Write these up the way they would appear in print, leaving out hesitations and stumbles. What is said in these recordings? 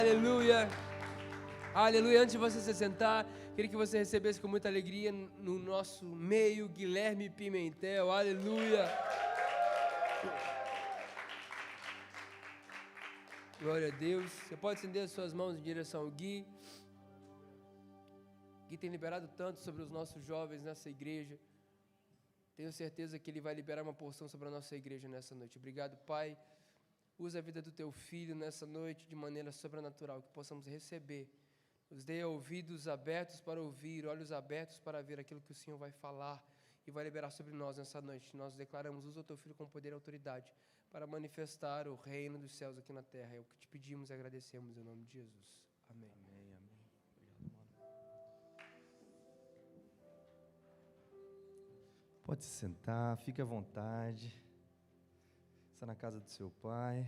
Aleluia, aleluia. Antes de você se sentar, queria que você recebesse com muita alegria no nosso meio Guilherme Pimentel. Aleluia. Glória a Deus. Você pode estender as suas mãos em direção ao Gui. Gui tem liberado tanto sobre os nossos jovens nessa igreja. Tenho certeza que Ele vai liberar uma porção sobre a nossa igreja nessa noite. Obrigado, Pai. Usa a vida do Teu Filho nessa noite de maneira sobrenatural, que possamos receber. Nos dê ouvidos abertos para ouvir, olhos abertos para ver aquilo que o Senhor vai falar e vai liberar sobre nós nessa noite. Nós declaramos, usa o Teu Filho com poder e autoridade para manifestar o reino dos céus aqui na terra. É o que te pedimos e agradecemos em nome de Jesus. Amém. Amém, amém. Obrigado, mano. Pode se sentar, fique à vontade. Está na casa do seu pai.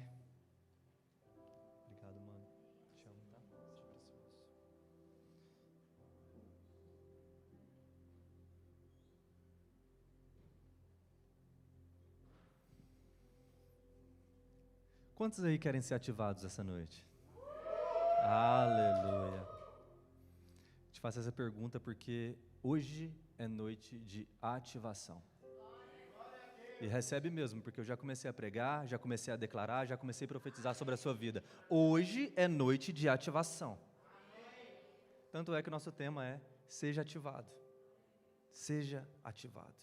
Obrigado, mano. Te amo, tá? Você é precioso. Quantos aí querem ser ativados essa noite? Aleluia. Te faço essa pergunta porque hoje é noite de ativação. E recebe mesmo, porque eu já comecei a pregar, já comecei a declarar, já comecei a profetizar sobre a sua vida. Hoje é noite de ativação. Tanto é que o nosso tema é seja ativado. Seja ativado.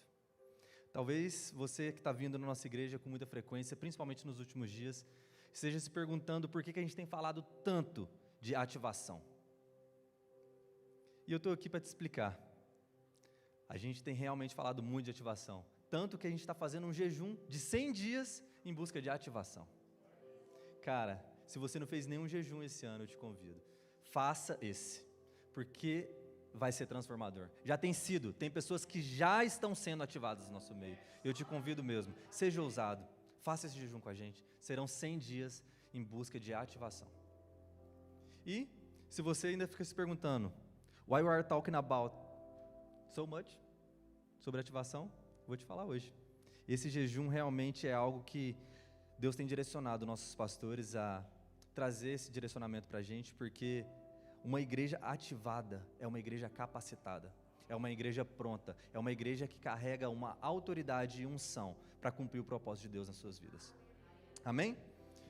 Talvez você que está vindo na nossa igreja com muita frequência, principalmente nos últimos dias, esteja se perguntando por que a gente tem falado tanto de ativação. E eu estou aqui para te explicar. A gente tem realmente falado muito de ativação. Tanto que a gente está fazendo um jejum de 100 dias em busca de ativação. Cara, se você não fez nenhum jejum esse ano, eu te convido. Faça esse, porque vai ser transformador. Já tem sido, tem pessoas que já estão sendo ativadas no nosso meio. Eu te convido mesmo, seja ousado, faça esse jejum com a gente. Serão 100 dias em busca de ativação. E, se você ainda fica se perguntando, why we are talking about so much sobre ativação? Vou te falar hoje. Esse jejum realmente é algo que Deus tem direcionado nossos pastores a trazer esse direcionamento para a gente, porque uma igreja ativada é uma igreja capacitada, é uma igreja pronta, é uma igreja que carrega uma autoridade e unção para cumprir o propósito de Deus nas suas vidas. Amém?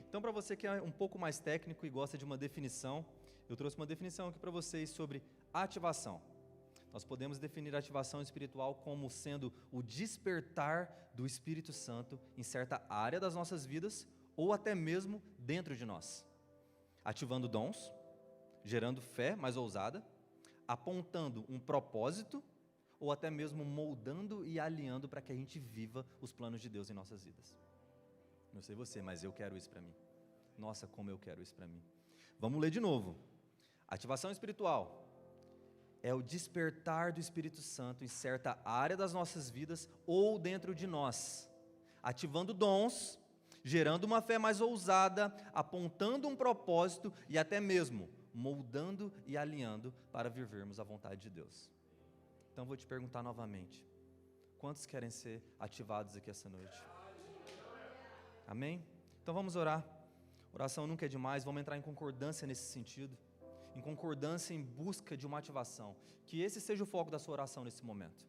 Então, para você que é um pouco mais técnico e gosta de uma definição, eu trouxe uma definição aqui para vocês sobre ativação. Nós podemos definir a ativação espiritual como sendo o despertar do Espírito Santo em certa área das nossas vidas ou até mesmo dentro de nós. Ativando dons, gerando fé mais ousada, apontando um propósito ou até mesmo moldando e alinhando para que a gente viva os planos de Deus em nossas vidas. Não sei você, mas eu quero isso para mim. Nossa, como eu quero isso para mim. Vamos ler de novo. Ativação espiritual é o despertar do Espírito Santo em certa área das nossas vidas ou dentro de nós, ativando dons, gerando uma fé mais ousada, apontando um propósito e até mesmo moldando e alinhando para vivermos a vontade de Deus. Então vou te perguntar novamente, quantos querem ser ativados aqui essa noite? Amém? Então vamos orar. Oração nunca é demais, vamos entrar em concordância nesse sentido. Em concordância, em busca de uma ativação. Que esse seja o foco da sua oração nesse momento.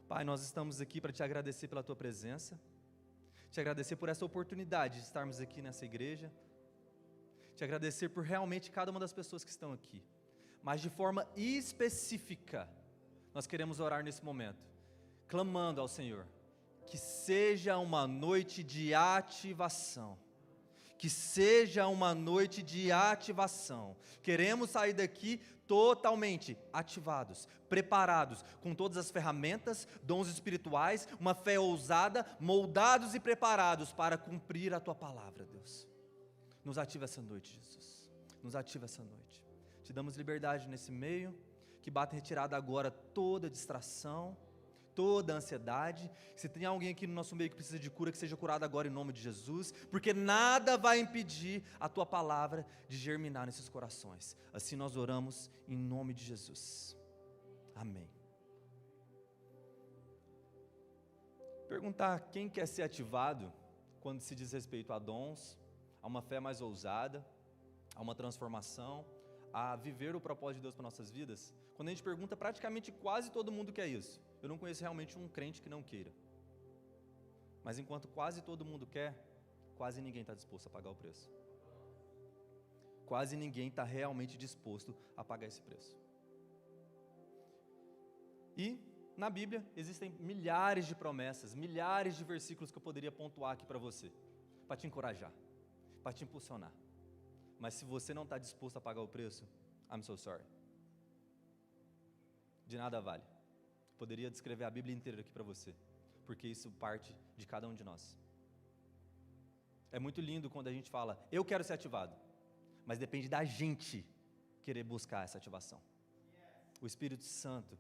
Pai, nós estamos aqui para te agradecer pela tua presença, te agradecer por essa oportunidade de estarmos aqui nessa igreja, te agradecer por realmente cada uma das pessoas que estão aqui, mas de forma específica, nós queremos orar nesse momento, clamando ao Senhor, que seja uma noite de ativação. Que seja uma noite de ativação. Queremos sair daqui totalmente ativados, preparados, com todas as ferramentas, dons espirituais, uma fé ousada, moldados e preparados para cumprir a Tua palavra, Deus. Nos ativa essa noite, Jesus. Nos ativa essa noite. Te damos liberdade nesse meio, que bata em retirada agora toda distração, toda a ansiedade. Se tem alguém aqui no nosso meio que precisa de cura, que seja curado agora em nome de Jesus, porque nada vai impedir a Tua palavra de germinar nesses corações. Assim nós oramos em nome de Jesus. Amém. Perguntar quem quer ser ativado quando se diz respeito a dons, a uma fé mais ousada, a uma transformação, a viver o propósito de Deus para nossas vidas, quando a gente pergunta, praticamente quase todo mundo quer isso. Eu não conheço realmente um crente que não queira. Mas enquanto quase todo mundo quer, quase ninguém está disposto a pagar o preço. Quase ninguém está realmente disposto a pagar esse preço. E na Bíblia existem milhares de promessas, milhares de versículos que eu poderia pontuar aqui para você, para te encorajar, para te impulsionar. Mas se você não está disposto a pagar o preço, I'm so sorry. De nada vale. Poderia descrever a Bíblia inteira aqui para você, porque isso parte de cada um de nós. É muito lindo quando a gente fala, eu quero ser ativado, mas depende da gente querer buscar essa ativação. O Espírito Santo,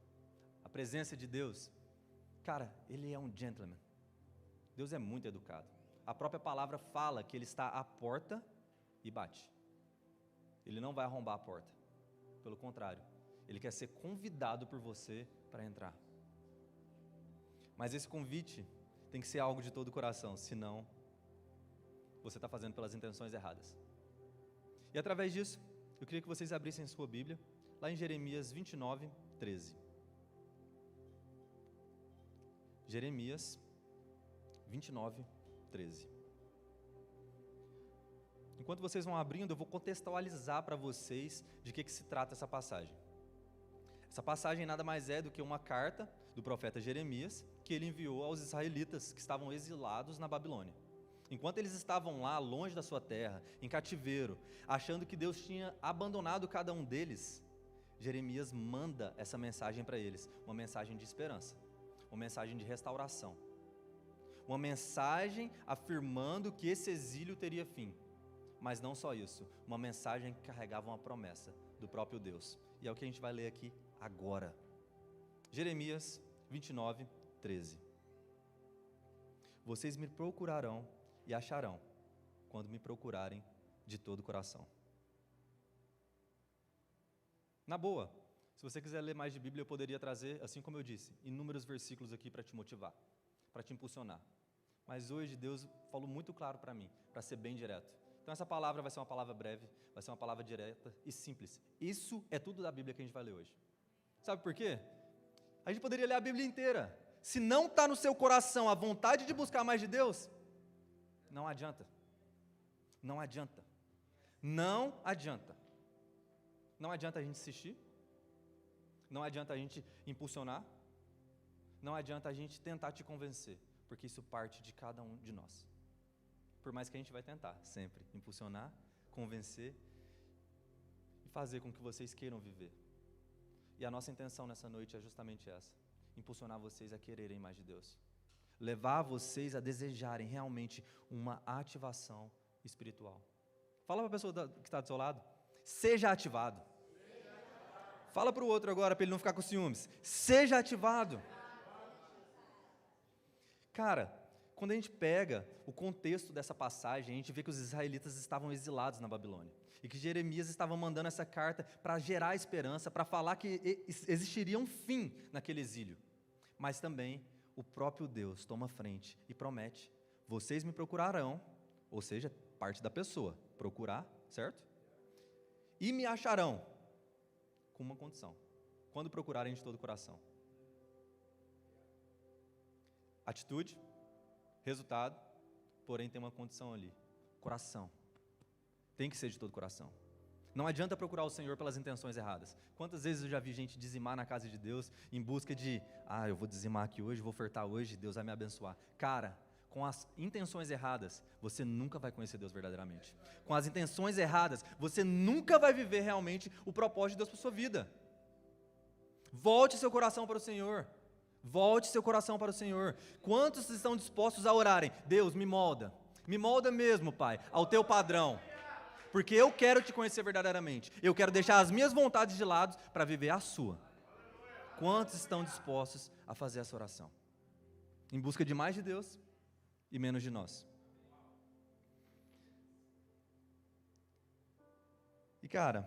a presença de Deus, cara, Ele é um gentleman. Deus é muito educado. A própria palavra fala que Ele está à porta e bate. Ele não vai arrombar a porta. Pelo contrário, Ele quer ser convidado por você para entrar. Mas esse convite tem que ser algo de todo o coração, senão você está fazendo pelas intenções erradas. E através disso, eu queria que vocês abrissem sua Bíblia, lá em Jeremias 29, 13. Jeremias 29, 13. Enquanto vocês vão abrindo, eu vou contextualizar para vocês de que se trata essa passagem. Essa passagem nada mais é do que uma carta do profeta Jeremias, que ele enviou aos israelitas que estavam exilados na Babilônia. Enquanto eles estavam lá, longe da sua terra, em cativeiro, achando que Deus tinha abandonado cada um deles, Jeremias manda essa mensagem para eles, uma mensagem de esperança, uma mensagem de restauração, uma mensagem afirmando que esse exílio teria fim. Mas não só isso, uma mensagem que carregava uma promessa do próprio Deus. E é o que a gente vai ler aqui agora. Jeremias 29, 13. Vocês me procurarão e acharão, quando me procurarem de todo o coração. Na boa, se você quiser ler mais de Bíblia, eu poderia trazer, assim como eu disse, inúmeros versículos aqui para te motivar, para te impulsionar. Mas hoje Deus falou muito claro para mim, para ser bem direto. Então essa palavra vai ser uma palavra breve, vai ser uma palavra direta e simples. Isso é tudo da Bíblia que a gente vai ler hoje. Sabe por quê? A gente poderia ler a Bíblia inteira. Se não está no seu coração a vontade de buscar mais de Deus, não adianta. Não adianta. Não adianta. Não adianta a gente insistir. Não adianta a gente impulsionar. Não adianta a gente tentar te convencer, porque isso parte de cada um de nós. Por mais que a gente vai tentar sempre impulsionar, convencer e fazer com que vocês queiram viver. E a nossa intenção nessa noite é justamente essa: impulsionar vocês a quererem mais de Deus, levar vocês a desejarem realmente uma ativação espiritual. Fala para a pessoa que está do seu lado, seja ativado. Fala para o outro agora, para ele não ficar com ciúmes, seja ativado. Cara, quando a gente pega o contexto dessa passagem, a gente vê que os israelitas estavam exilados na Babilônia, e que Jeremias estava mandando essa carta para gerar esperança, para falar que existiria um fim naquele exílio. Mas também o próprio Deus toma frente e promete: vocês me procurarão, ou seja, parte da pessoa, procurar, certo? E me acharão, com uma condição: quando procurarem de todo o coração. Atitude, resultado, porém tem uma condição ali: coração. Tem que ser de todo o coração. Não adianta procurar o Senhor pelas intenções erradas. Quantas vezes eu já vi gente dizimar na casa de Deus em busca de, eu vou dizimar aqui hoje, vou ofertar hoje, Deus vai me abençoar. Cara, com as intenções erradas, você nunca vai conhecer Deus verdadeiramente. Com as intenções erradas, você nunca vai viver realmente o propósito de Deus para a sua vida. Volte seu coração para o Senhor. Volte seu coração para o Senhor. Quantos estão dispostos a orarem? Deus, me molda mesmo, Pai, ao teu padrão, porque eu quero te conhecer verdadeiramente, eu quero deixar as minhas vontades de lado para viver a sua. Quantos estão dispostos a fazer essa oração? Em busca de mais de Deus e menos de nós. E cara,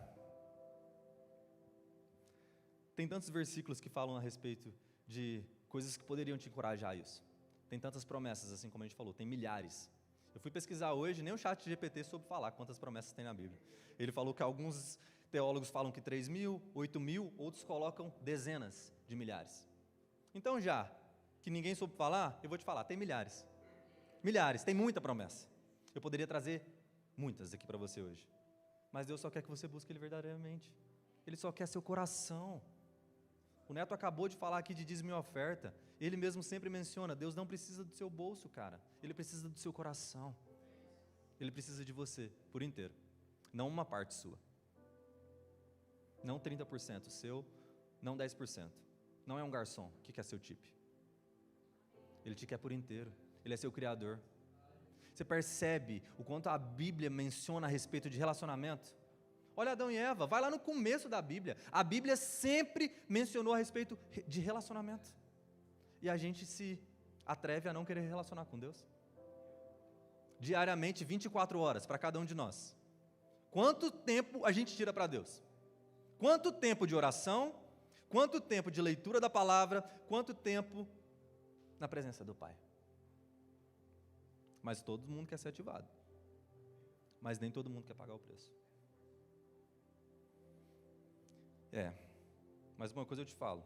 tem tantos versículos que falam a respeito de coisas que poderiam te encorajar a isso. Tem tantas promessas, assim como a gente falou, tem milhares. Eu fui pesquisar hoje, nem o ChatGPT soube falar quantas promessas tem na Bíblia. Ele falou que alguns teólogos falam que 3.000, 8.000, outros colocam dezenas de milhares. Então já que ninguém soube falar, eu vou te falar, tem milhares. Milhares, tem muita promessa. Eu poderia trazer muitas aqui para você hoje. Mas Deus só quer que você busque Ele verdadeiramente. Ele só quer seu coração. O Neto acabou de falar aqui de dízimo e oferta. Ele mesmo sempre menciona, Deus não precisa do seu bolso, cara. Ele precisa do seu coração. Ele precisa de você, por inteiro. Não uma parte sua. Não 30% seu, não 10%. Não é um garçom que quer seu tip. Ele te quer por inteiro. Ele é seu criador. Você percebe o quanto a Bíblia menciona a respeito de relacionamento? Olha Adão e Eva, vai lá no começo da Bíblia. A Bíblia sempre mencionou a respeito de relacionamento. E a gente se atreve a não querer relacionar com Deus. Diariamente, 24 horas para cada um de nós. Quanto tempo a gente tira para Deus? Quanto tempo de oração? Quanto tempo de leitura da palavra? Quanto tempo na presença do Pai? Mas todo mundo quer ser ativado. Mas nem todo mundo quer pagar o preço. Mas uma coisa eu te falo.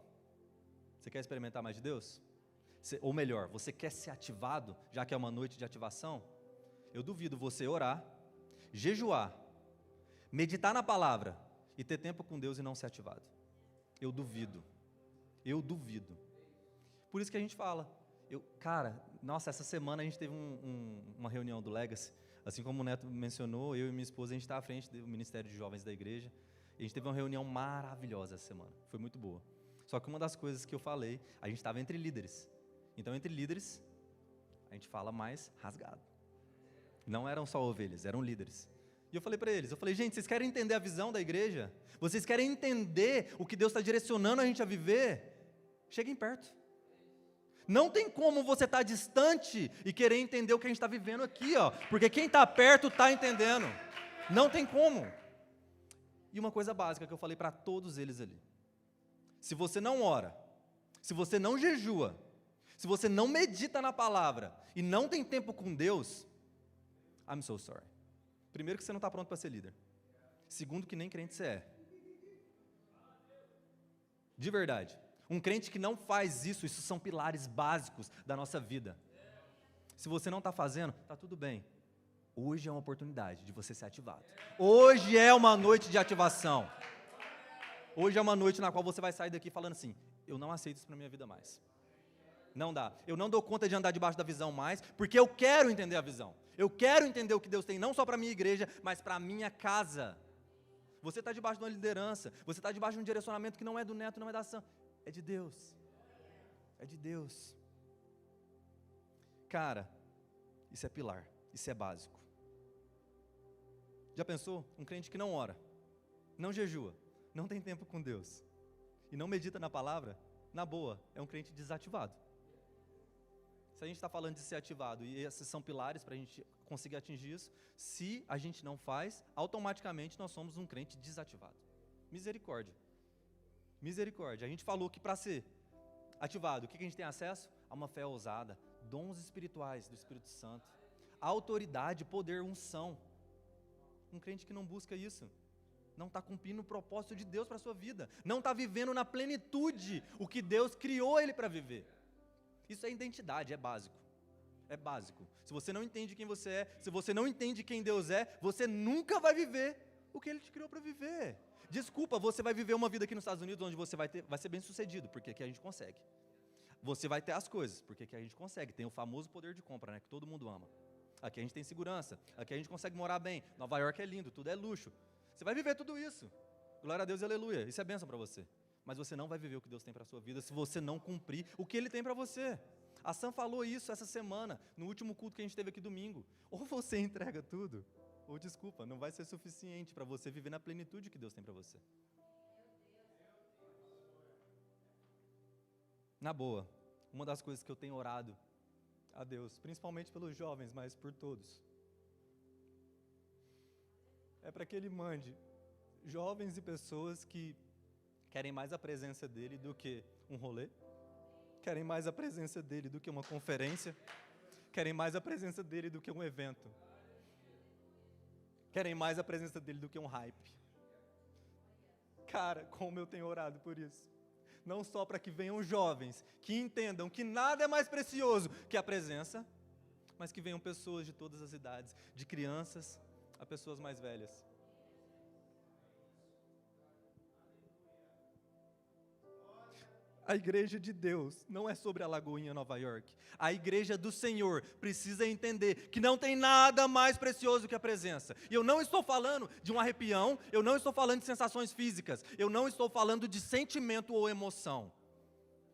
Você quer experimentar mais de Deus? Ou melhor, você quer ser ativado, já que é uma noite de ativação? Eu duvido você orar, jejuar, meditar na palavra e ter tempo com Deus e não ser ativado. Eu duvido. Por isso que a gente fala. Essa semana a gente teve uma reunião do Legacy, assim como o Neto mencionou, eu e minha esposa, a gente está à frente do Ministério de Jovens da igreja, e a gente teve uma reunião maravilhosa essa semana, foi muito boa. Só que uma das coisas que eu falei, a gente estava entre líderes, então entre líderes, a gente fala mais rasgado. Não eram só ovelhas, eram líderes. E eu falei para eles, gente, vocês querem entender a visão da igreja? Vocês querem entender o que Deus está direcionando a gente a viver? Cheguem perto. Não tem como você estar distante e querer entender o que a gente está vivendo aqui, porque quem está perto está entendendo. Não tem como. E uma coisa básica que eu falei para todos eles ali. Se você não ora, se você não jejua, se você não medita na palavra e não tem tempo com Deus, I'm so sorry. Primeiro que você não está pronto para ser líder. Segundo que nem crente você é. De verdade. Um crente que não faz isso são pilares básicos da nossa vida. Se você não está fazendo, está tudo bem. Hoje é uma oportunidade de você ser ativado. Hoje é uma noite de ativação. Hoje é uma noite na qual você vai sair daqui falando assim, eu não aceito isso para a minha vida mais. Não dá. Eu não dou conta de andar debaixo da visão mais, porque eu quero entender a visão. Eu quero entender o que Deus tem, não só para a minha igreja, mas para a minha casa. Você está debaixo de uma liderança, você está debaixo de um direcionamento que não é do Neto, não é da ação. É de Deus. É de Deus. Cara, isso é pilar, isso é básico. Já pensou? Um crente que não ora, não jejua, não tem tempo com Deus e não medita na palavra, na boa, é um crente desativado. Se a gente está falando de ser ativado e esses são pilares para a gente conseguir atingir isso, se a gente não faz, automaticamente nós somos um crente desativado. Misericórdia. Misericórdia. A gente falou que para ser ativado, o que a gente tem acesso? A uma fé ousada, dons espirituais do Espírito Santo, autoridade, poder, unção. Um crente que não busca isso, não está cumprindo o propósito de Deus para a sua vida, não está vivendo na plenitude o que Deus criou ele para viver. Isso é identidade, é básico. É básico. Se você não entende quem você é, se você não entende quem Deus é, você nunca vai viver o que Ele te criou para viver. Desculpa, você vai viver uma vida aqui nos Estados Unidos onde você vai ser bem sucedido, porque aqui a gente consegue. Você vai ter as coisas, porque aqui a gente consegue. Tem o famoso poder de compra, né, que todo mundo ama. Aqui a gente tem segurança, aqui a gente consegue morar bem. Nova York é lindo, tudo é luxo. Você vai viver tudo isso. Glória a Deus e aleluia. Isso é bênção para você. Mas você não vai viver o que Deus tem para a sua vida se você não cumprir o que Ele tem para você. A Sam falou isso essa semana, no último culto que a gente teve aqui domingo. Ou você entrega tudo, ou desculpa, não vai ser suficiente para você viver na plenitude que Deus tem para você. Na boa, uma das coisas que eu tenho orado a Deus, principalmente pelos jovens, mas por todos, é para que Ele mande jovens e pessoas que querem mais a presença dEle do que um rolê, querem mais a presença dEle do que uma conferência, querem mais a presença dele do que um evento. Querem mais a presença dele do que um hype. Cara, como eu tenho orado por isso. Não só para que venham jovens, que entendam que nada é mais precioso que a presença, mas que venham pessoas de todas as idades, de crianças a pessoas mais velhas. A igreja de Deus não é sobre a Lagoinha, Nova York. A igreja do Senhor precisa entender que não tem nada mais precioso que a presença. E eu não estou falando de um arrepião, eu não estou falando de sensações físicas, eu não estou falando de sentimento ou emoção.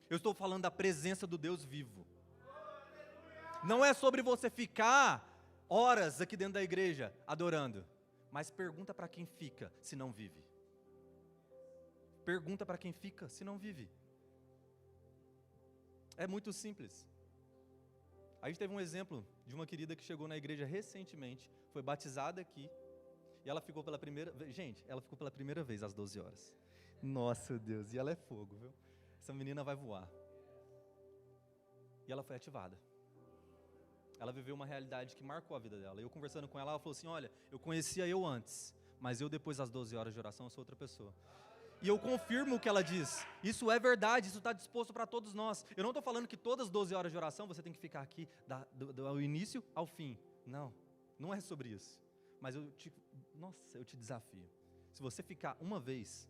Eu estou falando da presença do Deus vivo. Não é sobre você ficar horas aqui dentro da igreja adorando, mas pergunta para quem fica se não vive. Pergunta para quem fica se não vive. É muito simples. A gente teve um exemplo de uma querida que chegou na igreja recentemente, foi batizada aqui, e ela ficou pela primeira vez, gente, ela ficou pela primeira vez às 12 horas. Nossa Deus, e ela é fogo, viu? Essa menina vai voar. E ela foi ativada. Ela viveu uma realidade que marcou a vida dela. Eu conversando com ela, ela falou assim, olha, eu conhecia eu antes, mas eu depois das 12 horas de oração, eu sou outra pessoa. E eu confirmo o que ela diz. Isso é verdade, isso está disposto para todos nós. Eu não estou falando que todas as 12 horas de oração você tem que ficar aqui do início ao fim. Não, não é sobre isso. Mas eu te desafio. Se você ficar uma vez,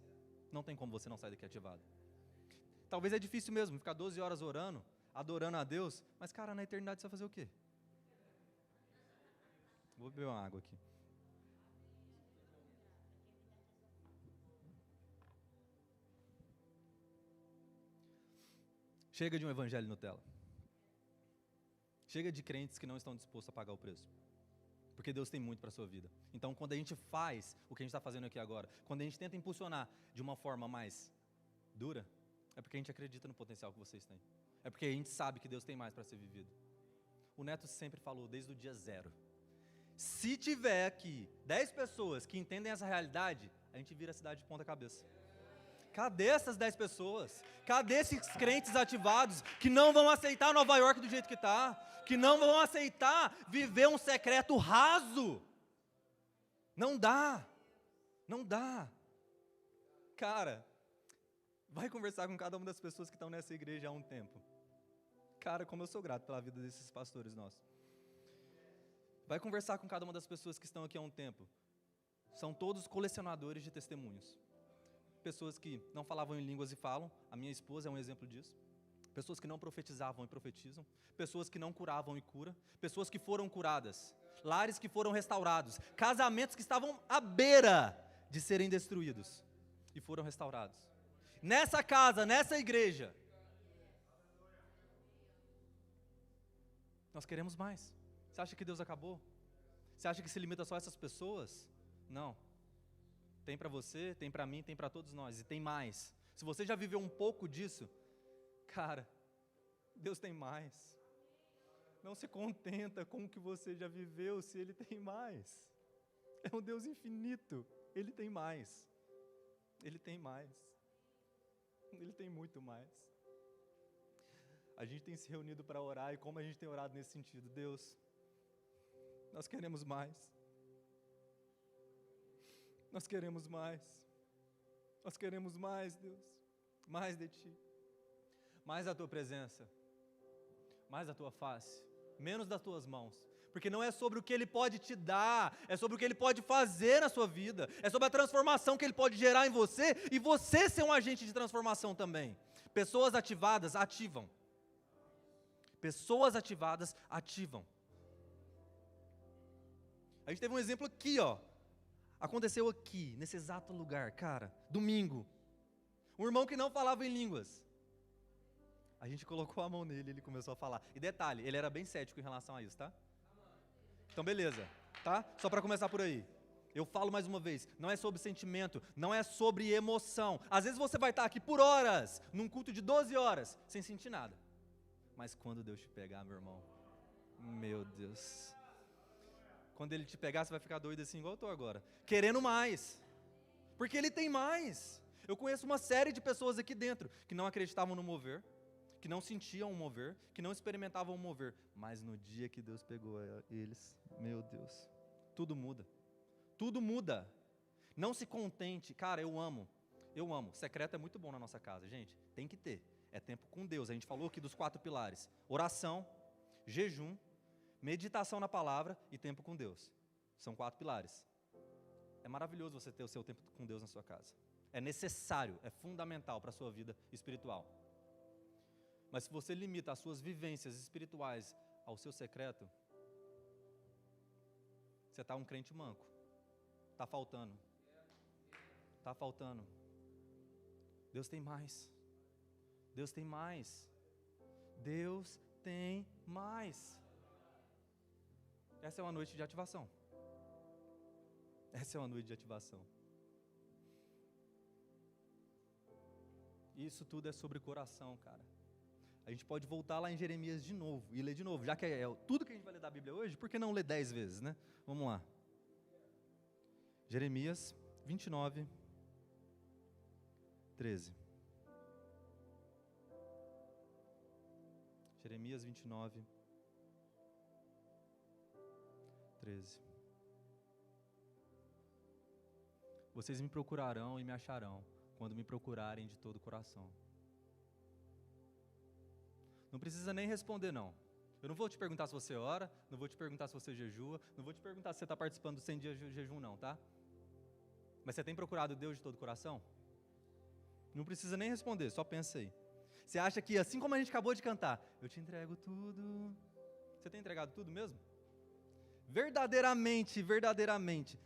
não tem como você não sair daqui ativado. Talvez é difícil mesmo, ficar 12 horas orando, adorando a Deus, mas cara, na eternidade você vai fazer o quê? Vou beber uma água aqui. Chega de um evangelho Nutella. Chega de crentes que não estão dispostos a pagar o preço. Porque Deus tem muito para a sua vida. Então, quando a gente faz o que a gente está fazendo aqui agora, quando a gente tenta impulsionar de uma forma mais dura, é porque a gente acredita no potencial que vocês têm. É porque a gente sabe que Deus tem mais para ser vivido. O Neto sempre falou, desde o dia 0. Se tiver aqui 10 pessoas que entendem essa realidade, a gente vira a cidade de ponta cabeça. Cadê essas 10 pessoas? Cadê esses crentes ativados que não vão aceitar Nova York do jeito que está? Que não vão aceitar viver um secreto raso? Não dá. Não dá. Cara, vai conversar com cada uma das pessoas que estão nessa igreja há um tempo. Cara, como eu sou grato pela vida desses pastores nossos. Vai conversar com cada uma das pessoas que estão aqui há um tempo. São todos colecionadores de testemunhos. Pessoas que não falavam em línguas e falam, a minha esposa é um exemplo disso. Pessoas que não profetizavam e profetizam. Pessoas que não curavam e curam. Pessoas que foram curadas. Lares que foram restaurados. Casamentos que estavam à beira de serem destruídos e foram restaurados. Nessa casa, nessa igreja, nós queremos mais. Você acha que Deus acabou? Você acha que se limita só a essas pessoas? Não. Tem para você, tem para mim, tem para todos nós. E tem mais. Se você já viveu um pouco disso, cara, Deus tem mais. Não se contenta com o que você já viveu, se Ele tem mais. É um Deus infinito. Ele tem mais. Ele tem mais. Ele tem muito mais. A gente tem se reunido para orar, e como a gente tem orado nesse sentido? Deus, nós queremos mais. Nós queremos mais. Nós queremos mais, Deus. Mais de Ti. Mais da Tua presença. Mais da Tua face. Menos das Tuas mãos. Porque não é sobre o que Ele pode te dar, é sobre o que Ele pode fazer na sua vida. É sobre a transformação que Ele pode gerar em você e você ser um agente de transformação também. Pessoas ativadas ativam. Pessoas ativadas ativam. A gente teve um exemplo aqui, ó. Aconteceu aqui, nesse exato lugar, cara, domingo. Um irmão que não falava em línguas. A gente colocou a mão nele, ele começou a falar. E detalhe, ele era bem cético em relação a isso, tá? Então beleza, tá? Só para começar por aí. Eu falo mais uma vez, não é sobre sentimento, não é sobre emoção. Às vezes você vai estar aqui por horas, num culto de 12 horas, sem sentir nada. Mas quando Deus te pegar, meu irmão, meu Deus. Quando Ele te pegar, você vai ficar doido assim, igual eu estou agora. Querendo mais. Porque Ele tem mais. Eu conheço uma série de pessoas aqui dentro que não acreditavam no mover, que não sentiam o mover, que não experimentavam o mover. Mas no dia que Deus pegou eles, meu Deus, tudo muda. Tudo muda. Não se contente. Cara, eu amo. Secreto é muito bom na nossa casa, gente. Tem que ter. É tempo com Deus. A gente falou aqui dos 4 pilares: oração, jejum, meditação na palavra e tempo com Deus. São 4 pilares. É maravilhoso você ter o seu tempo com Deus na sua casa. É necessário, é fundamental para a sua vida espiritual. Mas se você limita as suas vivências espirituais ao seu secreto, você está um crente manco. Está faltando. Está faltando. Deus tem mais. Deus tem mais. Deus tem mais. Essa é uma noite de ativação. Essa é uma noite de ativação. Isso tudo é sobre coração, cara. A gente pode voltar lá em Jeremias de novo e ler de novo. Já que é tudo que a gente vai ler da Bíblia hoje, por que não ler 10 vezes, né? Vamos lá. Jeremias 29, 13. Jeremias 29, 13. Vocês me procurarão e me acharão, quando me procurarem de todo o coração. Não precisa nem responder, não. Eu não vou te perguntar se você ora, não vou te perguntar se você jejua, não vou te perguntar se você está participando dos 100 dias de jejum, não, tá? Mas você tem procurado Deus de todo o coração? Não precisa nem responder, só pensa aí. Você acha que, assim como a gente acabou de cantar, eu te entrego tudo. Você tem entregado tudo mesmo? Verdadeiramente, verdadeiramente.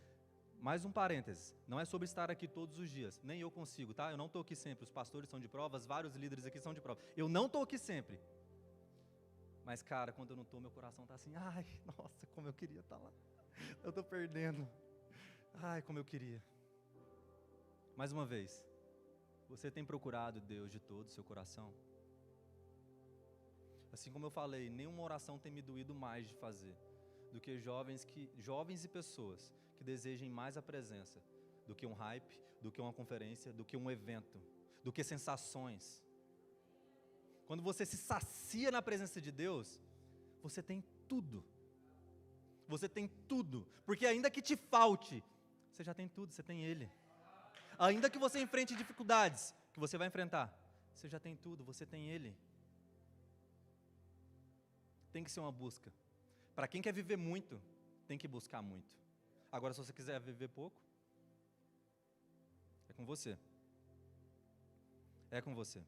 Mais um parênteses, não é sobre estar aqui todos os dias, nem eu consigo, tá? Eu não estou aqui sempre, os pastores são de provas, vários líderes aqui são de provas. Eu não estou aqui sempre. Mas, cara, quando eu não estou, meu coração está assim, ai, nossa, como eu queria estar lá. Eu estou perdendo. Ai, como eu queria. Mais uma vez, você tem procurado Deus de todo o seu coração? Assim como eu falei, nenhuma oração tem me doído mais de fazer do que jovens e pessoas que desejem mais a presença do que um hype, do que uma conferência, do que um evento, do que sensações. Quando você se sacia na presença de Deus, você tem tudo. Você tem tudo, porque ainda que te falte, você já tem tudo, você tem Ele. Ainda que você enfrente dificuldades, que você vai enfrentar, você já tem tudo, você tem Ele. Tem que ser uma busca. Para quem quer viver muito, tem que buscar muito. Agora, se você quiser viver pouco, é com você. É com você.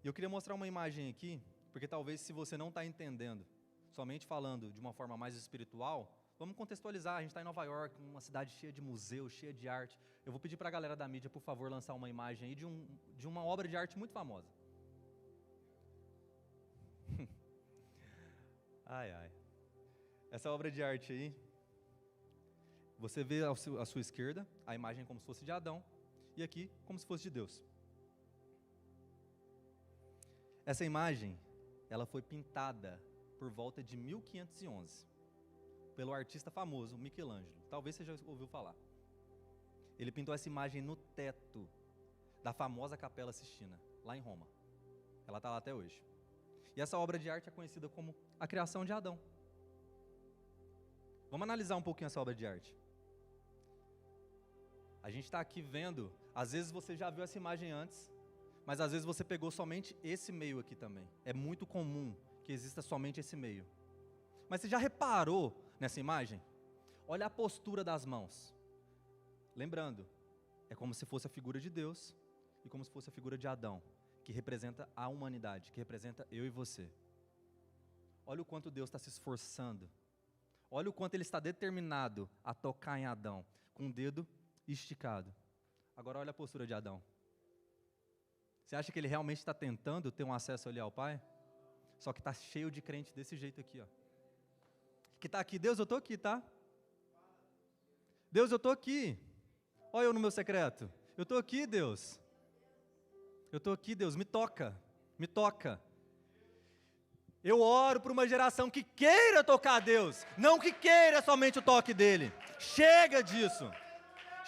E eu queria mostrar uma imagem aqui, porque talvez se você não está entendendo, somente falando de uma forma mais espiritual, vamos contextualizar. A gente está em Nova York, uma cidade cheia de museus, cheia de arte. Eu vou pedir para a galera da mídia, por favor, lançar uma imagem aí de uma obra de arte muito famosa. Ai, ai. Essa obra de arte aí, você vê à sua esquerda a imagem como se fosse de Adão, e aqui como se fosse de Deus. Essa imagem, ela foi pintada por volta de 1511, pelo artista famoso Michelangelo. Talvez você já ouviu falar. Ele pintou essa imagem no teto da famosa Capela Sistina, lá em Roma. Ela está lá até hoje. E essa obra de arte é conhecida como a criação de Adão. Vamos analisar um pouquinho essa obra de arte. A gente está aqui vendo, às vezes você já viu essa imagem antes, mas às vezes você pegou somente esse meio aqui também. É muito comum que exista somente esse meio. Mas você já reparou nessa imagem? Olha a postura das mãos. Lembrando, é como se fosse a figura de Deus e como se fosse a figura de Adão, que representa a humanidade, que representa eu e você. Olha o quanto Deus está se esforçando. Olha o quanto Ele está determinado a tocar em Adão, com o dedo esticado. Agora olha a postura de Adão. Você acha que ele realmente está tentando ter um acesso ali ao Pai? Só que está cheio de crente desse jeito aqui, ó. Que está aqui, Deus, eu estou aqui, tá? Deus, eu estou aqui. Olha eu no meu secreto. Eu estou aqui, Deus. Eu estou aqui, Deus, me toca. Me toca. Eu oro por uma geração que queira tocar a Deus, não que queira somente o toque dEle. Chega disso.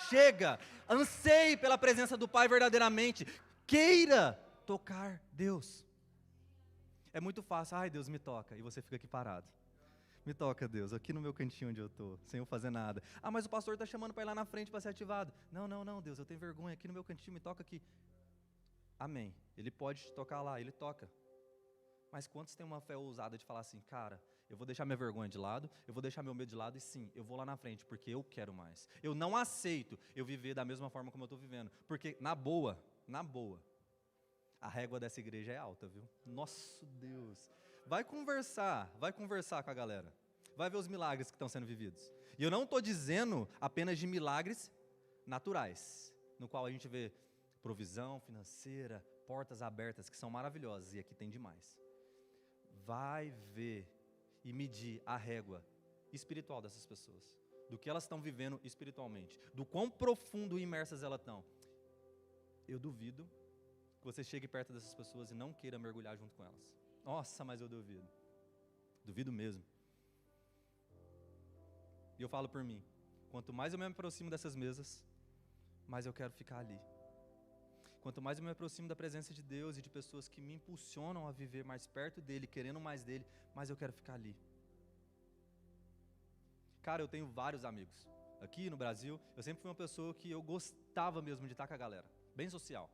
Chega. Anseie pela presença do Pai verdadeiramente. Queira tocar Deus. É muito fácil, ai Deus, me toca, e você fica aqui parado. Me toca, Deus, aqui no meu cantinho onde eu estou, sem eu fazer nada. Ah, mas o pastor está chamando para ir lá na frente para ser ativado. Não, Deus, eu tenho vergonha, aqui no meu cantinho, me toca aqui. Amém. Ele pode te tocar lá, ele toca. Mas quantos têm uma fé ousada de falar assim, cara, eu vou deixar minha vergonha de lado, eu vou deixar meu medo de lado e sim, eu vou lá na frente, porque eu quero mais. Eu não aceito eu viver da mesma forma como eu estou vivendo. Porque, na boa, a régua dessa igreja é alta, viu? Nosso Deus. Vai conversar com a galera. Vai ver os milagres que estão sendo vividos. E eu não estou dizendo apenas de milagres naturais, no qual a gente vê provisão financeira, portas abertas, que são maravilhosas, e aqui tem demais. Vai ver e medir a régua espiritual dessas pessoas, do que elas estão vivendo espiritualmente, do quão profundo e imersas elas estão. Eu duvido que você chegue perto dessas pessoas e não queira mergulhar junto com elas. Nossa, mas eu duvido. Duvido mesmo. E eu falo por mim, quanto mais eu me aproximo dessas mesas, mais eu quero ficar ali. Quanto mais eu me aproximo da presença de Deus e de pessoas que me impulsionam a viver mais perto dEle, querendo mais dEle, mais eu quero ficar ali. Cara, eu tenho vários amigos. Aqui no Brasil, eu sempre fui uma pessoa que eu gostava mesmo de estar com a galera, bem social.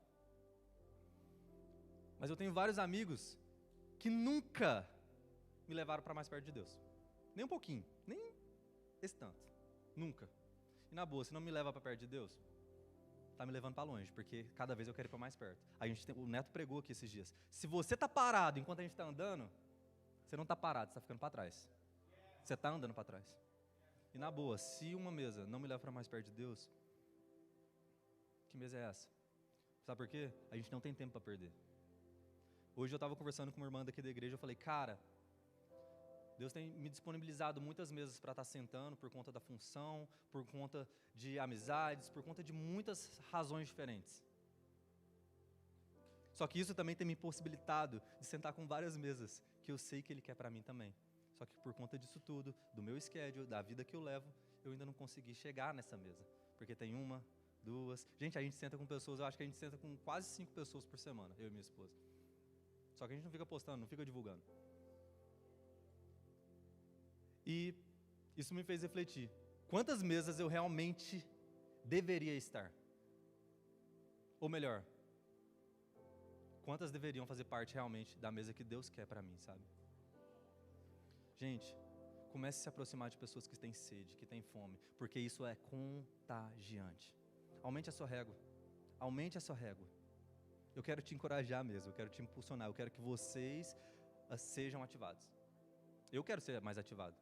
Mas eu tenho vários amigos que nunca me levaram para mais perto de Deus. Nem um pouquinho, nem esse tanto. Nunca. E na boa, se não me leva para perto de Deus, tá me levando para longe, porque cada vez eu quero ir para mais perto. O Neto pregou aqui esses dias. Se você tá parado enquanto a gente está andando, você não tá parado, você tá ficando para trás. Você tá andando para trás. E na boa, se uma mesa não me leva para mais perto de Deus, que mesa é essa? Sabe por quê? A gente não tem tempo para perder. Hoje eu estava conversando com uma irmã daqui da igreja, eu falei, cara, Deus tem me disponibilizado muitas mesas para estar sentando por conta da função, por conta de amizades, por conta de muitas razões diferentes. Só que isso também tem me possibilitado de sentar com várias mesas, que eu sei que Ele quer para mim também. Só que por conta disso tudo, do meu schedule, da vida que eu levo, eu ainda não consegui chegar nessa mesa. Porque tem uma, duas... Gente, a gente senta com pessoas, eu acho que a gente senta com quase 5 pessoas por semana, eu e minha esposa. Só que a gente não fica postando, não fica divulgando. E isso me fez refletir. Quantas mesas eu realmente deveria estar? Ou melhor, quantas deveriam fazer parte realmente da mesa que Deus quer para mim, sabe? Gente, comece a se aproximar de pessoas que têm sede, que têm fome, porque isso é contagiante. Aumente a sua régua. Aumente a sua régua. Eu quero te encorajar mesmo, eu quero te impulsionar, eu quero que vocês sejam ativados. Eu quero ser mais ativado.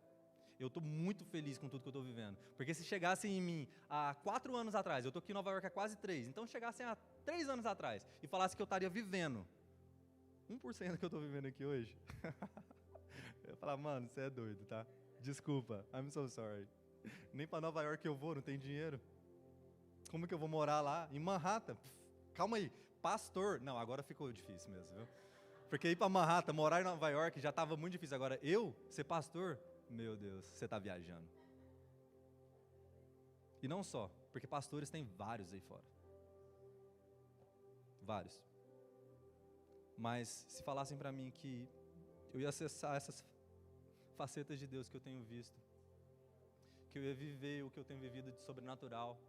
Eu estou muito feliz com tudo que eu estou vivendo. Porque se chegassem em mim há 4 anos atrás, eu estou aqui em Nova York há quase 3, então se chegassem há 3 anos atrás e falassem que eu estaria vivendo 1% do que eu estou vivendo aqui hoje, eu ia falar, mano, você é doido, tá? Desculpa, I'm so sorry. Nem para Nova York eu vou, não tenho dinheiro. Como que eu vou morar lá? Em Manhattan? Calma aí, pastor. Não, agora ficou difícil mesmo, viu? Porque ir para Manhattan, morar em Nova York já estava muito difícil. Agora, eu ser pastor, meu Deus, você está viajando. E não só, porque pastores tem vários aí fora. Vários. Mas se falassem para mim que eu ia acessar essas facetas de Deus que eu tenho visto, que eu ia viver o que eu tenho vivido de sobrenatural,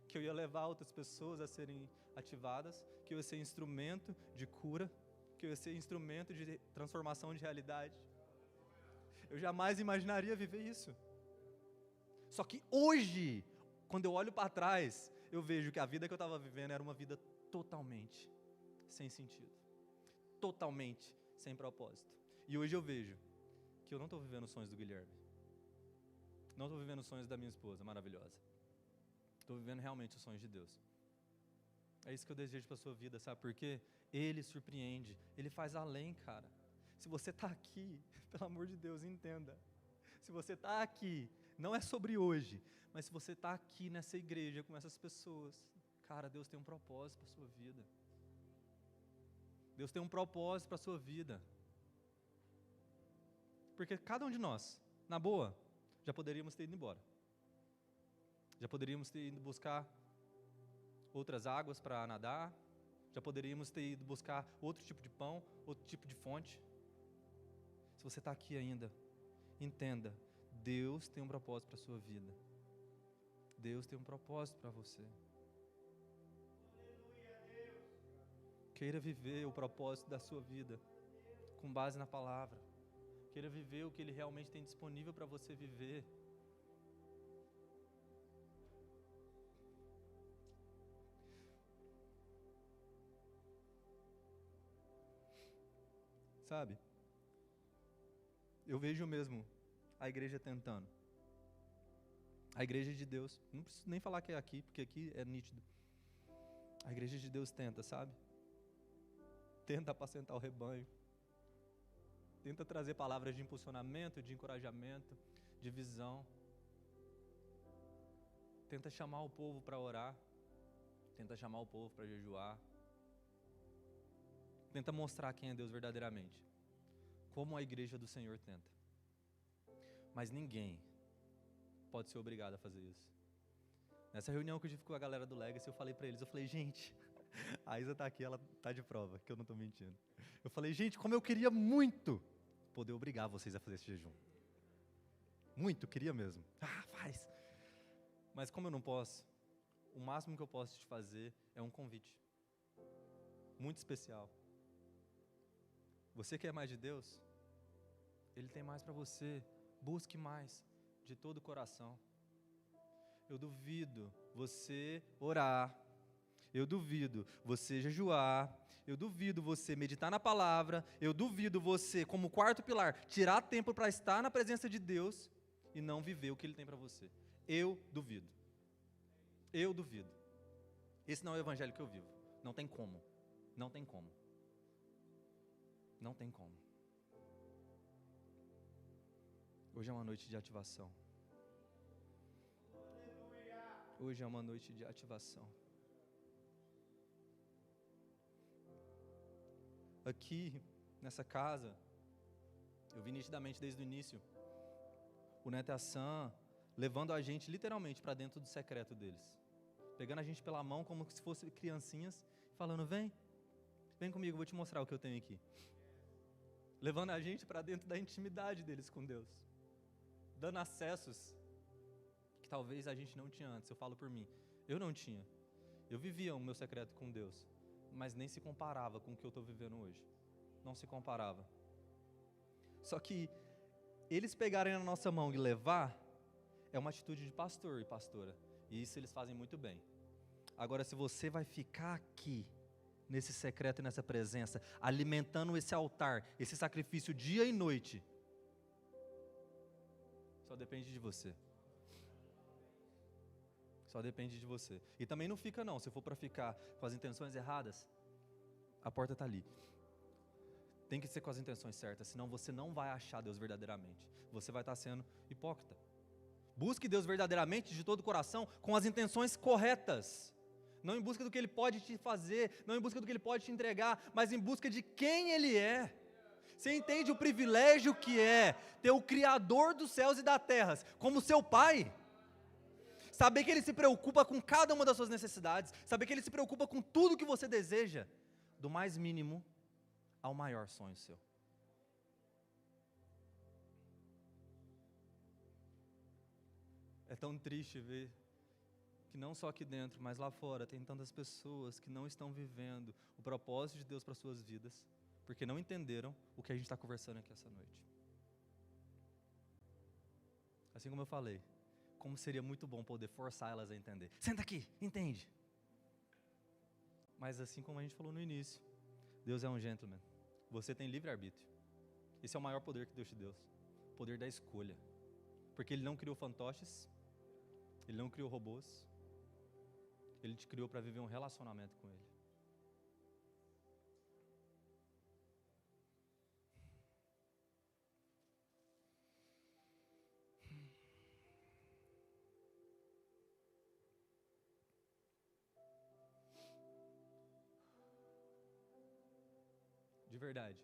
que eu ia levar outras pessoas a serem ativadas, que eu ia ser instrumento de cura, que eu ia ser instrumento de transformação de realidade. Eu jamais imaginaria viver isso. Só que hoje, quando eu olho para trás, eu vejo que a vida que eu estava vivendo era uma vida totalmente sem sentido. Totalmente sem propósito. E hoje eu vejo que eu não estou vivendo os sonhos do Guilherme. Não estou vivendo os sonhos da minha esposa maravilhosa. Estou vivendo realmente os sonhos de Deus. É isso que eu desejo para a sua vida, sabe por quê? Ele surpreende, Ele faz além, cara. Se você está aqui, pelo amor de Deus, entenda. Se você está aqui, não é sobre hoje, mas se você está aqui nessa igreja com essas pessoas, cara, Deus tem um propósito para a sua vida. Deus tem um propósito para a sua vida. Porque cada um de nós, na boa, já poderíamos ter ido embora. Já poderíamos ter ido buscar outras águas para nadar. Já poderíamos ter ido buscar outro tipo de pão, outro tipo de fonte. Se você está aqui ainda, entenda, Deus tem um propósito para a sua vida. Deus tem um propósito para você. Queira viver o propósito da sua vida com base na palavra. Queira viver o que Ele realmente tem disponível para você viver. Sabe? Eu vejo mesmo a igreja tentando. A igreja de Deus, não preciso nem falar que é aqui, porque aqui é nítido. A igreja de Deus tenta, sabe? Tenta apacentar o rebanho. Tenta trazer palavras de impulsionamento, de encorajamento, de visão. Tenta chamar o povo para orar. Tenta chamar o povo para jejuar. Tenta mostrar quem é Deus verdadeiramente. Como a igreja do Senhor tenta. Mas ninguém pode ser obrigado a fazer isso. Nessa reunião que eu tive com a galera do Legacy, eu falei para eles, gente, a Isa tá aqui, ela tá de prova, que eu não tô mentindo. Eu falei, gente, como eu queria muito poder obrigar vocês a fazer esse jejum. Muito, queria mesmo. Faz. Mas como eu não posso, o máximo que eu posso te fazer é um convite. Muito especial. Você quer mais de Deus? Ele tem mais para você. Busque mais, de todo o coração. Eu duvido você orar. Eu duvido você jejuar. Eu duvido você meditar na palavra. Eu duvido você, como quarto pilar, tirar tempo para estar na presença de Deus e não viver o que Ele tem para você. Eu duvido. Eu duvido. Esse não é o evangelho que eu vivo. Não tem como. Não tem como. Não tem como. Hoje é uma noite de ativação. Hoje é uma noite de ativação. Aqui, nessa casa, eu vi nitidamente desde o início, o Neto e a Sam levando a gente literalmente para dentro do secreto deles. Pegando a gente pela mão como se fossem criancinhas, falando, vem comigo, vou te mostrar o que eu tenho aqui. Levando a gente para dentro da intimidade deles com Deus. Dando acessos que talvez a gente não tinha antes. Eu falo por mim, eu não tinha. Eu vivia o meu secreto com Deus, mas nem se comparava com o que eu estou vivendo hoje. Não se comparava. Só que eles pegarem na nossa mão e levar, é uma atitude de pastor e pastora. E isso eles fazem muito bem. Agora, se você vai ficar aqui, nesse secreto e nessa presença, alimentando esse altar, esse sacrifício dia e noite, só depende de você. Só depende de você. E também não fica não, se for para ficar com as intenções erradas, a porta está ali. Tem que ser com as intenções certas, senão você não vai achar Deus verdadeiramente. Você vai estar sendo hipócrita. Busque Deus verdadeiramente de todo o coração, com as intenções corretas. Não em busca do que Ele pode te fazer, não em busca do que Ele pode te entregar, mas em busca de quem Ele é. Você entende o privilégio que é ter o Criador dos céus e da terra como seu Pai? Saber que Ele se preocupa com cada uma das suas necessidades, saber que Ele se preocupa com tudo que você deseja, do mais mínimo ao maior sonho seu. É tão triste ver que não só aqui dentro, mas lá fora, tem tantas pessoas que não estão vivendo o propósito de Deus para suas vidas, porque não entenderam o que a gente está conversando aqui essa noite. Assim como eu falei, como seria muito bom poder forçar elas a entender. Senta aqui, entende. Mas assim como a gente falou no início, Deus é um gentleman. Você tem livre-arbítrio. Esse é o maior poder que Deus te deu. O poder da escolha. Porque Ele não criou fantoches, Ele não criou robôs, Ele te criou para viver um relacionamento com Ele. De verdade.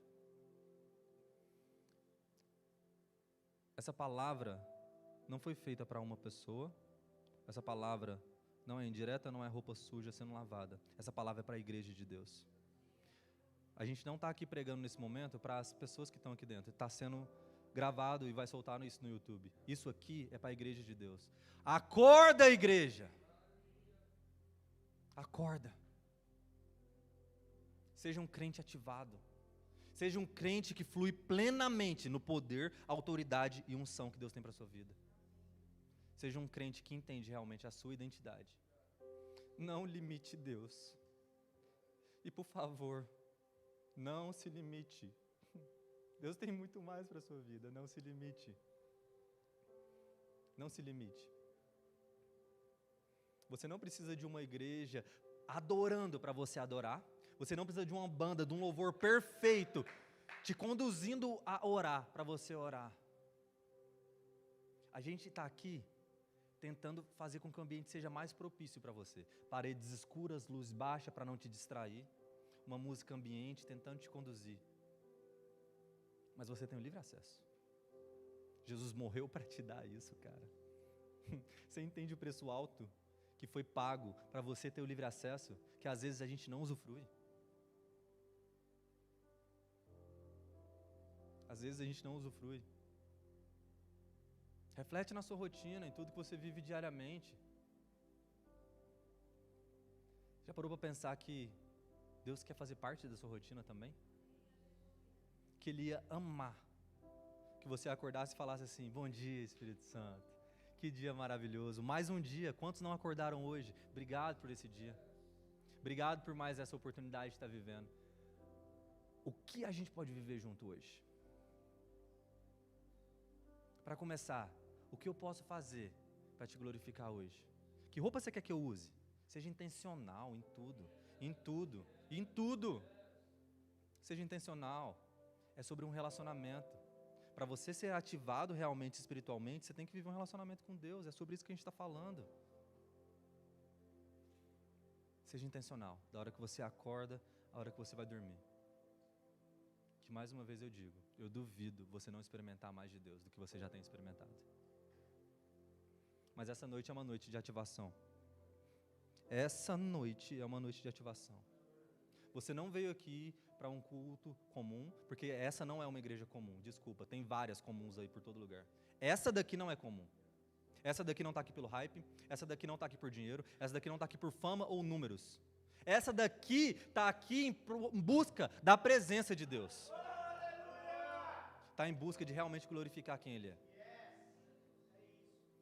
Essa palavra não foi feita para uma pessoa. Essa palavra não é indireta, não é roupa suja sendo lavada. Essa palavra é para a igreja de Deus. a gente não está aqui pregando nesse momento para as pessoas que estão aqui dentro. Está sendo gravado e vai soltar isso no YouTube. Isso aqui é para a igreja de Deus. Acorda, igreja! Acorda. Seja um crente ativado. Seja um crente que flui plenamente no poder, autoridade e unção que Deus tem para a sua vida. Seja um crente que entende realmente a sua identidade. Não limite Deus. E por favor, não se limite. Deus tem muito mais para a sua vida, não se limite. Não se limite. Você não precisa de uma igreja adorando para você adorar. Você não precisa de uma banda, de um louvor perfeito, te conduzindo a orar, para você orar. A gente está aqui tentando fazer com que o ambiente seja mais propício para você. Paredes escuras, luz baixa para não te distrair. Uma música ambiente tentando te conduzir. Mas você tem o livre acesso. Jesus morreu para te dar isso, cara. Você entende o preço alto que foi pago para você ter o livre acesso, que às vezes a gente não usufrui? Às vezes a gente não usufrui. Reflete na sua rotina, em tudo que você vive diariamente. Já parou para pensar que Deus quer fazer parte da sua rotina também? Que Ele ia amar que você acordasse e falasse assim: bom dia, Espírito Santo, que dia maravilhoso, mais um dia. Quantos não acordaram hoje? Obrigado por esse dia, obrigado por mais essa oportunidade de estar vivendo. O que a gente pode viver junto hoje? Para começar, o que eu posso fazer para te glorificar hoje? Que roupa você quer que eu use? Seja intencional em tudo, em tudo, em tudo. Seja intencional. É sobre um relacionamento. Para você ser ativado realmente espiritualmente, você tem que viver um relacionamento com Deus. É sobre isso que a gente está falando. Seja intencional, da hora que você acorda, à hora que você vai dormir. Que mais uma vez eu digo, eu duvido você não experimentar mais de Deus do que você já tem experimentado. Mas essa noite é uma noite de ativação. Essa noite é uma noite de ativação. Você não veio aqui para um culto comum, porque essa não é uma igreja comum, desculpa, tem várias comuns aí por todo lugar. Essa daqui não é comum. Essa daqui não está aqui pelo hype, essa daqui não está aqui por dinheiro, essa daqui não está aqui por fama ou números. Essa daqui está aqui em busca da presença de Deus. Está em busca de realmente glorificar quem Ele é.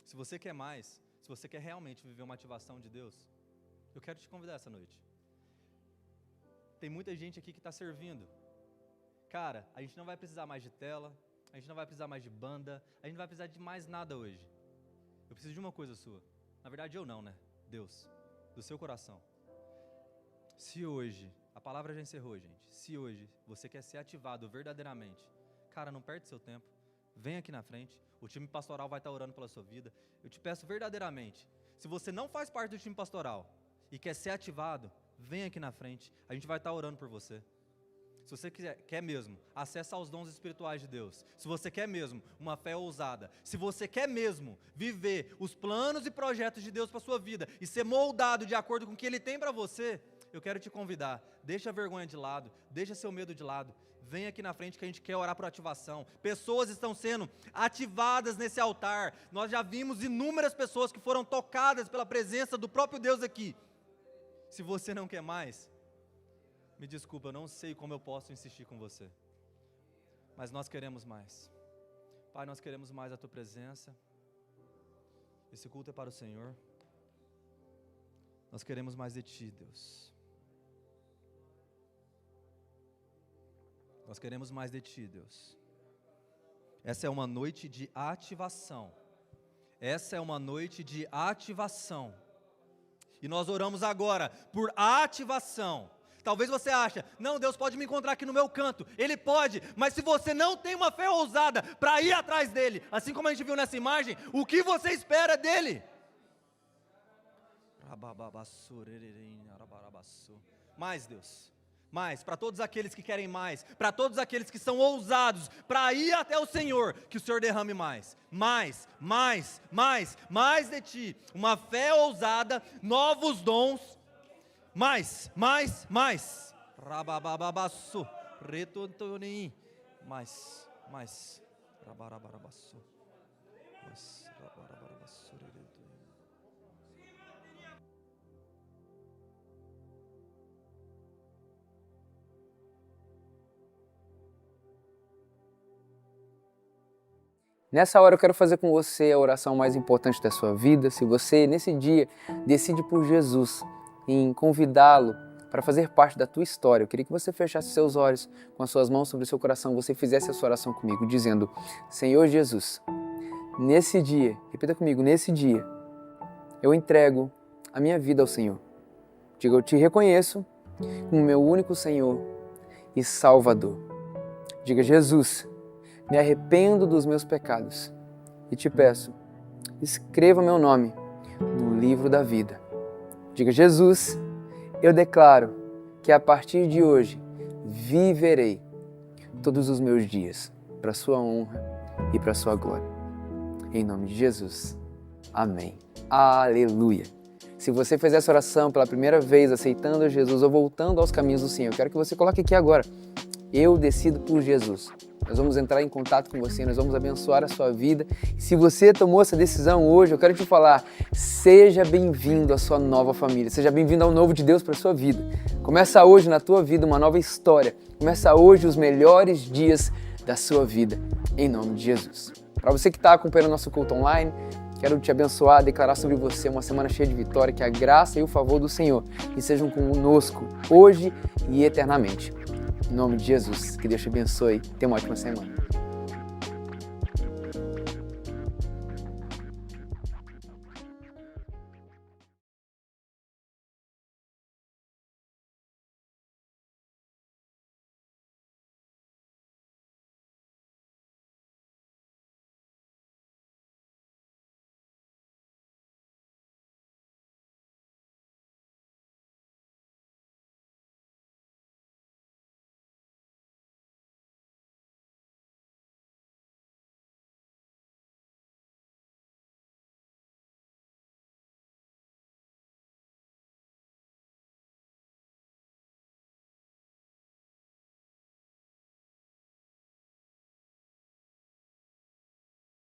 Se você quer mais, se você quer realmente viver uma ativação de Deus, eu quero te convidar essa noite. Tem muita gente aqui que está servindo. Cara, a gente não vai precisar mais de tela, a gente não vai precisar mais de banda, a gente não vai precisar de mais nada hoje. Eu preciso de uma coisa sua. Na verdade eu não, né? Deus, do seu coração. Se hoje, a palavra já encerrou, gente. Se hoje você quer ser ativado verdadeiramente, cara, não perde seu tempo. Vem aqui na frente, o time pastoral vai estar orando pela sua vida. Eu te peço verdadeiramente, se você não faz parte do time pastoral e quer ser ativado, vem aqui na frente, a gente vai estar orando por você. Se você quer mesmo acesso aos dons espirituais de Deus, se você quer mesmo uma fé ousada, se você quer mesmo viver os planos e projetos de Deus para a sua vida e ser moldado de acordo com o que Ele tem para você, eu quero te convidar, deixa a vergonha de lado, deixa seu medo de lado, vem aqui na frente que a gente quer orar por ativação. Pessoas estão sendo ativadas nesse altar, nós já vimos inúmeras pessoas que foram tocadas pela presença do próprio Deus aqui. Se você não quer mais, me desculpa, eu não sei como eu posso insistir com você, mas nós queremos mais. Pai, nós queremos mais a Tua presença. Esse culto é para o Senhor. Nós queremos mais de Ti, Deus. Nós queremos mais de Ti, Deus. Essa é uma noite de ativação. Essa é uma noite de ativação. E nós oramos agora por ativação. Talvez você ache, não, Deus pode me encontrar aqui no meu canto. Ele pode, mas se você não tem uma fé ousada para ir atrás dele, assim como a gente viu nessa imagem, o que você espera dele? Mais, Deus. Mais, para todos aqueles que querem mais, para todos aqueles que são ousados, para ir até o Senhor, que o Senhor derrame mais, mais de Ti, uma fé ousada, novos dons, mais, Rababababaço. Retotoni. Mais. Rabarabarabaço. Rabarabarabaço. Nessa hora eu quero fazer com você a oração mais importante da sua vida. Se você, nesse dia, decide por Jesus em convidá-lo para fazer parte da tua história, eu queria que você fechasse seus olhos com as suas mãos sobre o seu coração, você fizesse essa oração comigo, dizendo: Senhor Jesus, nesse dia, repita comigo, nesse dia, eu entrego a minha vida ao Senhor. Diga: eu te reconheço como meu único Senhor e Salvador. Diga: Jesus, me arrependo dos meus pecados e te peço, escreva meu nome no livro da vida. Diga: Jesus, eu declaro que a partir de hoje viverei todos os meus dias para a sua honra e para a sua glória. Em nome de Jesus. Amém. Aleluia. Se você fez essa oração pela primeira vez, aceitando Jesus ou voltando aos caminhos do Senhor, eu quero que você coloque aqui agora: eu decido por Jesus. Nós vamos entrar em contato com você, nós vamos abençoar a sua vida. E se você tomou essa decisão hoje, eu quero te falar, seja bem-vindo à sua nova família, seja bem-vindo ao novo de Deus para a sua vida. Começa hoje na tua vida uma nova história, começa hoje os melhores dias da sua vida, em nome de Jesus. Para você que está acompanhando nosso culto online, quero te abençoar, declarar sobre você uma semana cheia de vitória, que a graça e o favor do Senhor estejam conosco hoje e eternamente. Em nome de Jesus, que Deus te abençoe. Tenha uma ótima semana.